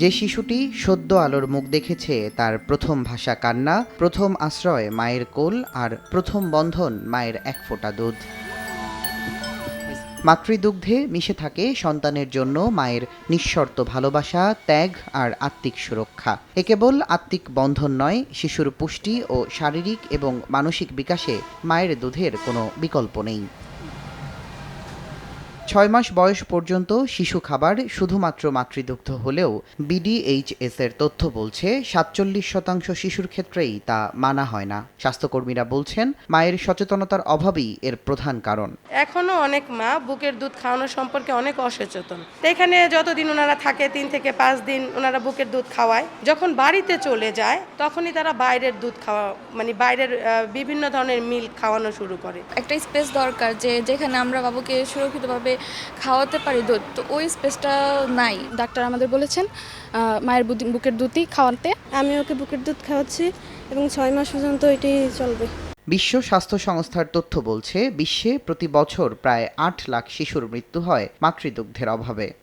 যে শিশুটি সদ্য আলোর মুখ দেখেছে তার প্রথম ভাষা কান্না, প্রথম আশ্রয় মায়ের কোল, আর প্রথম বন্ধন মায়ের এক ফোঁটা দুধ। মাতৃদুগ্ধে মিশে থাকে সন্তানের জন্য মায়ের নিঃশর্ত ভালোবাসা, ত্যাগ আর আত্মিক সুরক্ষা। এ কেবল আত্মিক বন্ধন নয়, শিশুর পুষ্টি ও শারীরিক এবং মানসিক বিকাশে মায়ের দুধের কোনো বিকল্প নেই। ৬ মাস বয়স পর্যন্ত শিশু খাবার শুধুমাত্র মাতৃদুগ্ধ হলেও বিডিএইচএস এর তথ্য বলছে ৪৭% শিশুর ক্ষেত্রেই তা মানা হয় না। স্বাস্থ্যকর্মীরা বলছেন মায়ের সচেতনতার অভাবই এর প্রধান কারণ। এখনো অনেক মা বুকের দুধ খাওয়ানো সম্পর্কে অনেক অসচেতন। এখানে যতদিন ওনারা থাকে ৩ থেকে ৫ দিন ওনারা বুকের দুধ খাওয়ায়। যখন বাড়িতে চলে যায় তখনই তারা বাইরের দুধ খাওয়া বাইরের বিভিন্ন ধরনের মিল্ক খাওয়ানো শুরু করে। একটা স্পেস দরকার যেখানে আমরা বাবুকে সুরক্ষিতভাবে খাওয়াতে পারি দুধ, তো ওই স্পেসটা নাই। ডাক্তার আমাদের বলেছেন মায়ের বুকের দুধই খাওয়াতে। আমি ওকে বুকের দুধ খাওয়াচ্ছি এবং ৬ মাস পর্যন্ত এটাই চলবে। বিশ্ব স্বাস্থ্য সংস্থার তথ্য বলছে বিশ্বে প্রতি বছর প্রায় ৮ লাখ শিশুর মৃত্যু হয় মাতৃদুগ্ধের অভাবে।